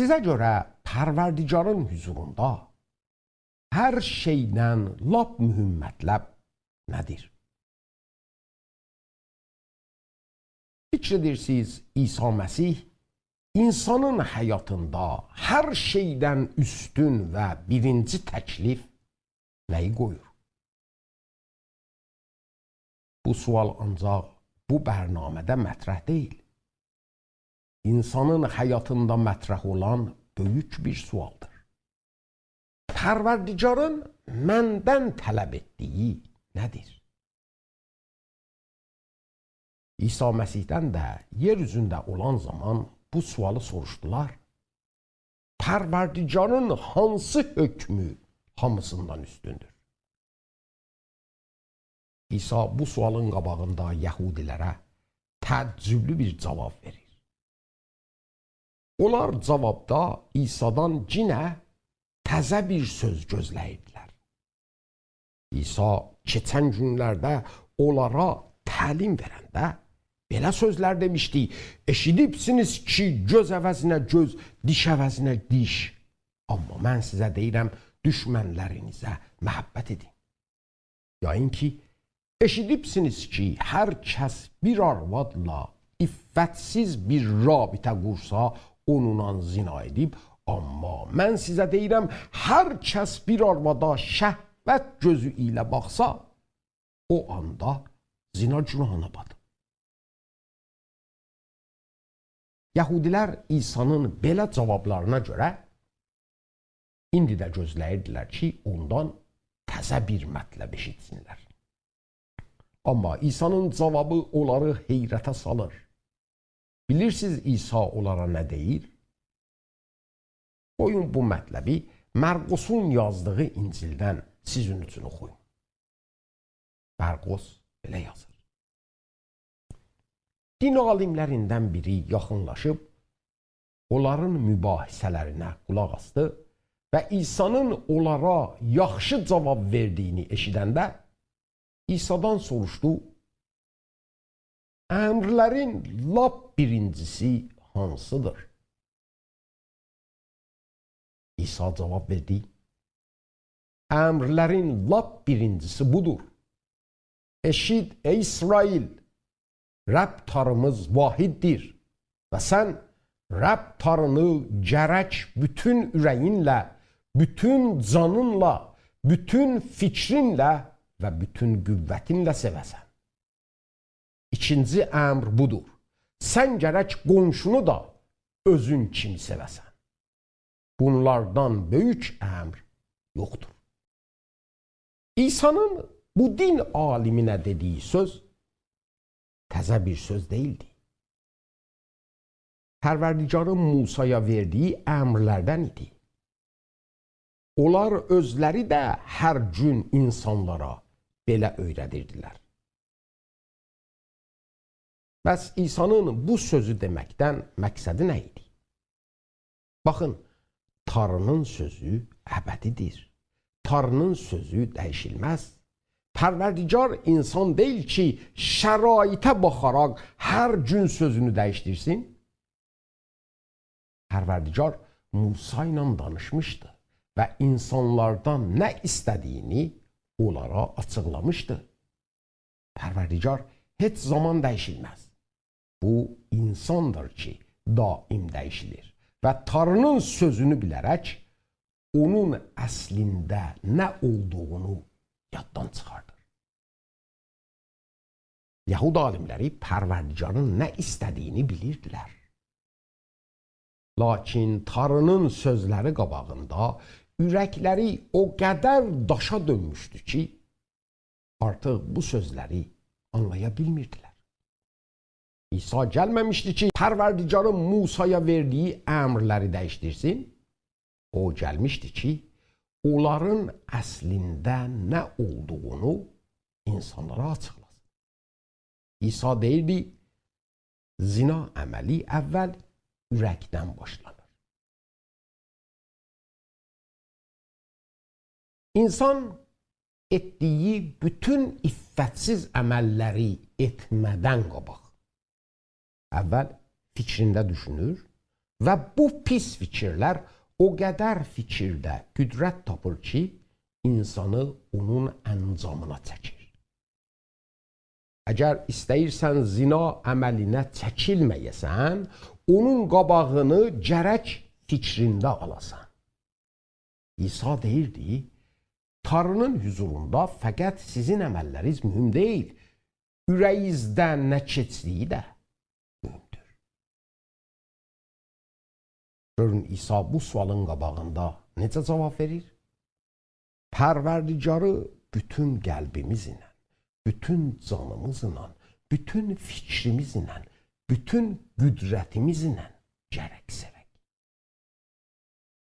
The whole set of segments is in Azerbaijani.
Sizə görə Pərverdigarın huzurunda hər şeydən lap mühüm mətləb nədir? Fikr edirsiniz, İsa Məsih insanın həyatında hər şeydən üstün və birinci təklif nəyi qoyur? Bu sual ancaq bu bərnamədə mətrəh deyil. İnsanın həyatında mətrəh olan böyük bir sualdır. Pərverdigarın məndən tələb etdiyi nədir? İsa Məsihdən də yer üzündə olan zaman bu sualı soruşdular. Pərverdigarın hansı hökmü hamısından üstündür? İsa bu sualın qabağında Yəhudilərə təəccüblü bir cavab verir. Onlar cavabda İsa'dan cinə təzə bir söz gözləyirdilər. İsa keçən günlərdə onlara təlim verəndə belə sözlər demişdi. Eşidibsiniz ki, göz əvəzinə göz, diş əvəzinə diş. Amma mən sizə deyirəm, düşmənlərinizə məhəbbət edin. Yayın ki, eşidibsiniz ki, hər kəs bir arvadla iffətsiz bir rabitə qursa, onunla zina edib. Amma mən sizə deyirəm, hər kəs bir arvada şəhvət gözü ilə baxsa, o anda zina günahına batıb. Yəhudilər İsa'nın belə cavablarına görə indi də gözləyirdilər ki, ondan təzə bir mətləb eşitsinlər. Amma İsa'nın cavabı onları heyrətə salır. Bilirsiniz İsa onlara nə deyir? Qoyun bu mətləbi Mərqusun yazdığı İncildən sizin üçün oxuyun. Mərqus belə yazır. Din alimlərindən biri yaxınlaşıb, onların mübahisələrinə qulaq asdı və İsa'nın onlara yaxşı cavab verdiyini eşidəndə İsa'dan soruşdu, əmrlərin lap birincisi hansıdır? İsa cavab verdi, əmrlərin lap birincisi budur. Eşid ey İsrail, Rəbb tarımız vahiddir və sən Rəbb tarını gərək bütün ürəyinlə, bütün canınla, bütün fikrinlə və bütün qüvvətinlə sevəsən. İkinci əmr budur. Sən gərək qonşunu da özün kimi sevəsən. Bunlardan böyük əmr yoxdur. İsa'nın bu din aliminə dediyi söz təzə bir söz deyildi. Pərverdigarın Musaya verdiyi əmrlərdən idi. Onlar özləri də hər gün insanlara belə öyrədirdilər. Bəs İsa'nın bu sözü deməkdən məqsədi nə idi? Baxın, Tanrının sözü əbədidir. Tanrının sözü dəyişilməz. Pərverdigar insan deyil ki, şəraitə baxaraq hər gün sözünü dəyişdirsin. Pərverdigar Musa ilə danışmışdı və insanlardan nə istədiyini onlara açıqlamışdı. Pərverdigar heç zaman dəyişilməz. Bu insandır ki, daim dəyişilir və Tanrının sözünü bilərək onun əslində nə olduğunu yaddan çıxardır. Yahud alimləri Pərverdigarın nə istədiyini bilirdilər. Lakin Tanrının sözləri qabağında ürəkləri o qədər daşa dönmüşdü ki, artıq bu sözləri anlaya bilmirdilər. İsa gəlməmişdi ki, Pərverdigarın Musaya verdiyi əmrləri dəyişdirsin. O gəlmişdi ki, onların əslində nə olduğunu insanlara açıqlasın. İsa deyirdi, zina əməli əvvəl ürəkdən başlanır. İnsan etdiyi bütün iffətsiz əməlləri etmədən qabaq əvvəl fikrində düşünür və bu pis fikirlər o qədər fikirdə qüdrət tapır ki, insanı onun əncamına çəkir. Əgər istəyirsən zina əməlinə çəkilməyəsən, onun qabağını gərək fikrində alasan. İsa deyirdi, Tanrının huzurunda fəqət sizin əməlləriniz mühüm deyil, ürəyinizdən nə keçdiyi də mühümdür. Görün, İsa bu sualın qabağında necə cavab verir? Pərverdigarı bütün qəlbimizlə, bütün canımızla, bütün fikrimizlə, bütün qüdrətimizlə gərək sevək.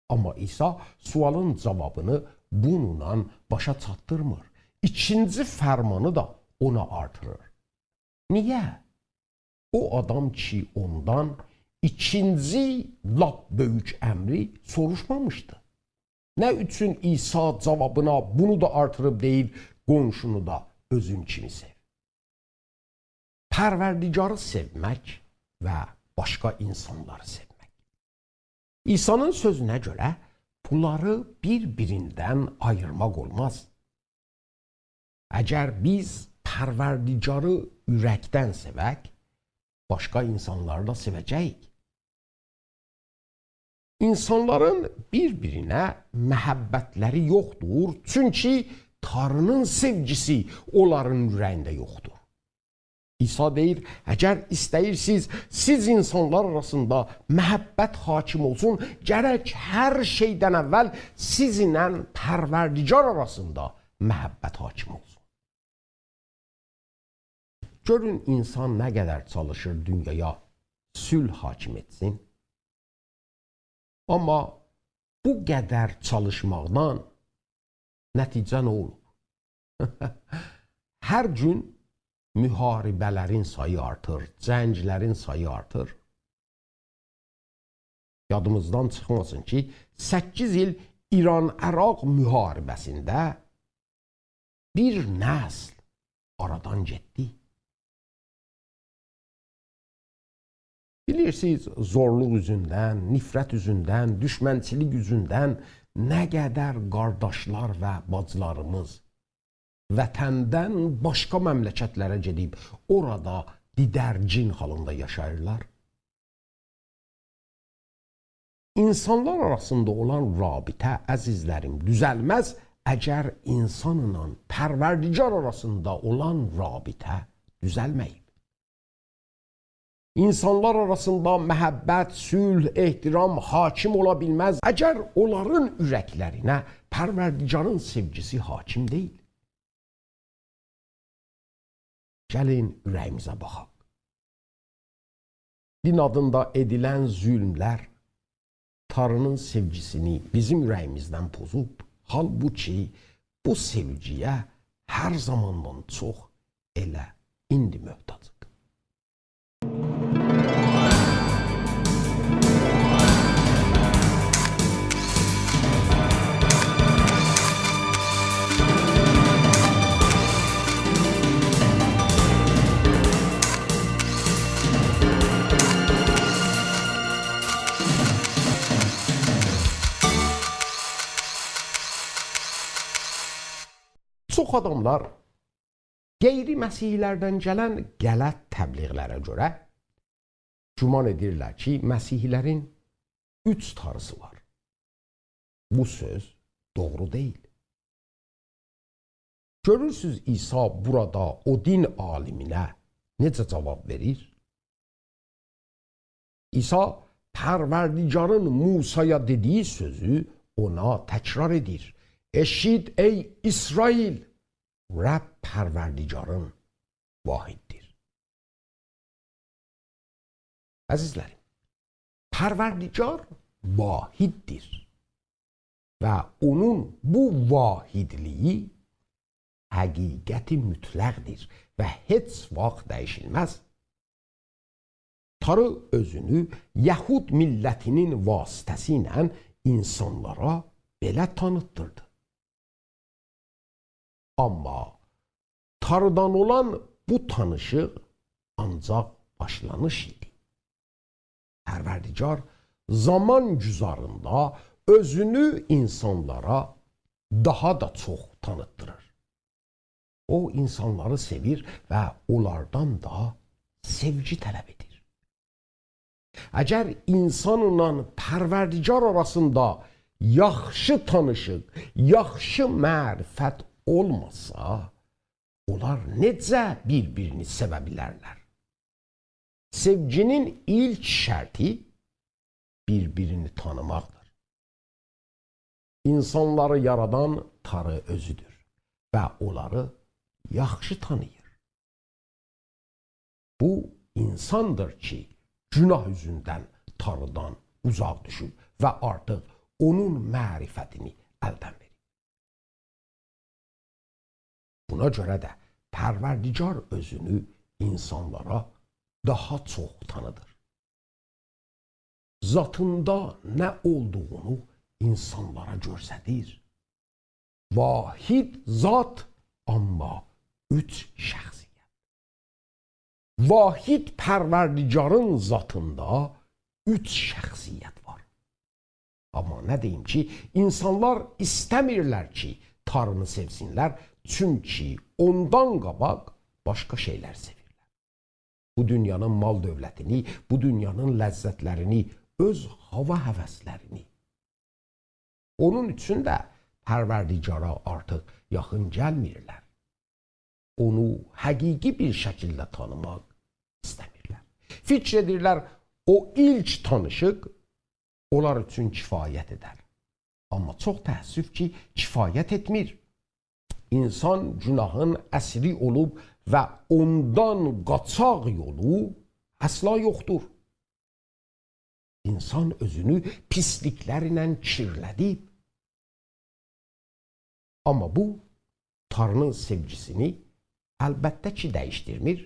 Amma İsa sualın cavabını bununla başa çatdırmır. İkinci fərmanı da ona artırır. Niyə? O adam ki ondan ikinci lap böyük əmri soruşmamışdı. Nə üçün İsa cavabına bunu da artırıb deyir, qonşunu da özün kimi sev. Pərverdigarı sevmək və başqa insanları sevmək. İsa'nın sözünə görə bunları bir-birindən ayırmaq olmaz. Əgər biz pərverdigarı ürəkdən sevək, başqa insanları da sevəcəyik. İnsanların bir-birinə məhəbbətləri yoxdur, çünki Tanrının sevgisi onların ürəyində yoxdur. İsa deyir, əgər istəyirsiniz, siz insanlar arasında məhəbbət hakim olsun, gərək hər şeydən əvvəl sizinlə pərverdigar arasında məhəbbət hakim olsun. Görün, insan nə qədər çalışır dünyaya sülh hakim etsin. Amma bu qədər çalışmaqdan nəticə nə olub? Hər gün müharibələrin sayı artır, cənglərin sayı artır. Yadımızdan çıxmasın ki, 8 il İran-Əraq müharibəsində bir nəsl aradan getdi. Bilirsiniz, zorluq üzündən, nifrət üzündən, düşmənçilik üzündən nə qədər qardaşlar və bacılarımız vətəndən başqa məmləkətlərə gedib, orada didərgin halında yaşayırlar. İnsanlar arasında olan rabitə, əzizlərim, düzəlməz, əgər insanla pərverdigar arasında olan rabitə düzəlməyib. İnsanlar arasında məhəbbət, sülh, ehtiram hakim ola bilməz, əgər onların ürəklərinə pərverdigarın sevgisi hakim deyil. Gəlin ürəyimizə baxaq. Din adında edilən zülmlər Tanrının sevgisini bizim ürəyimizdən pozub, halbuki bu sevgiyə hər zamandan çox elə indi möhtacıq. Çox adamlar qeyri-məsihlərdən gələn qələt təbliğlərə görə güman edirlər ki, məsihlərin 3 tanrısı var. Bu söz doğru deyil. Görürsünüz, İsa burada o din aliminə necə cavab verir? İsa pərverdigarın Musaya dediyi sözü ona təkrar edir. Eşit ey İsrail, Rəbb pərverdigarın vahiddir. Əzizlərim, pərverdigar vahiddir və onun bu vahidliyi həqiqəti mütləqdir və heç vaxt dəyişilməz. Tanrı özünü Yəhud millətinin vasitəsi ilə insanlara belə tanıtdırdı. Amma Tanrıdan olan bu tanışıq ancaq başlanış idi. Pərverdigar zaman güzarında özünü insanlara daha da çox tanıtdırır. O insanları sevir və onlardan da sevgi tələb edir. Əgər insanla Pərverdigar arasında yaxşı tanışıq, yaxşı mərifət olmasa, onlar necə bir-birini sevə bilərlər? Sevginin ilk şərti bir-birini tanımaqdır. İnsanları yaradan Tanrı özüdür və onları yaxşı tanıyır. Bu insandır ki, günah üzündən Tanrıdan uzaq düşüb və artıq onun mərifətini əldən verir. Buna görə də Pərverdigar özünü insanlara daha çox tanıdır. Zatında nə olduğunu insanlara göstərir. Vahid zat, amma üç şəxsiyyət. Vahid Pərverdigarın zatında üç şəxsiyyət var. Amma nə deyim ki, insanlar istəmirlər ki, Tanrını sevsinlər, çünki ondan qabaq başqa şeylər sevirlər. Bu dünyanın mal dövlətini, bu dünyanın ləzzətlərini, öz hava həvəslərini. Onun üçün də Pərverdigara artıq yaxın gəlmirlər. Onu həqiqi bir şəkildə tanımaq istəmirlər. Fikr edirlər, o ilk tanışıq onlar üçün kifayət edər. Amma çox təəssüf ki, kifayət etmir. İnsan günahın əsiri olub və ondan qaçaq yolu əsla yoxdur. İnsan özünü pisliklərlə kirlədib. Amma bu, Tanrının sevgisini əlbəttə ki, dəyişdirmir.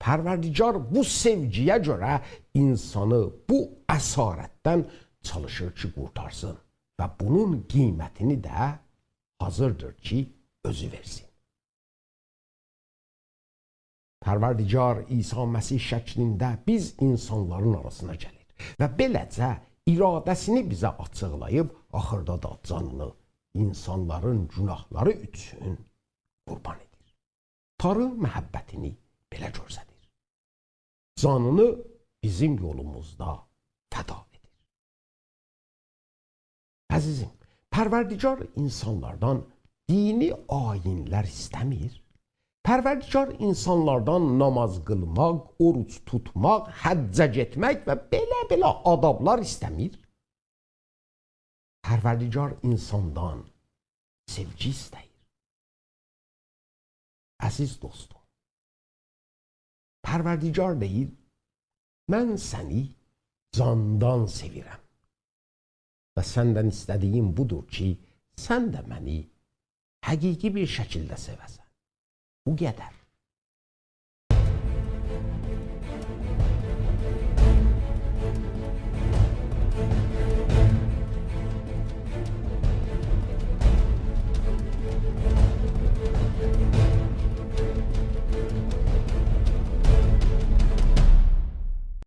Pərverdigar bu sevgiyə görə insanı bu əsarətdən çalışır ki, qurtarsın və bunun qiymətini də hazırdır ki, özü versin. Pərverdigar İsa Məsih şəklində biz insanların arasına gəlir və beləcə iradəsini bizə açıqlayıb, axırda da canını insanların günahları üçün qurban edir. Tanrı məhəbbətini belə göstərir. Canını bizim yolumuzda fəda edir. Əzizim, Pərverdigar insanlardan dini ayinlər istəmir. Pərverdigar insanlardan namaz qılmaq, oruç tutmaq, həccə getmək və belə adablar istəmir. Pərverdigar insandan sevgi istəyir. Əziz dostum, Pərverdigar deyir, mən səni candan sevirəm və səndən istədiyim budur ki, sən də məni həqiqi bir şəkildə sevəsən. Bu qədər.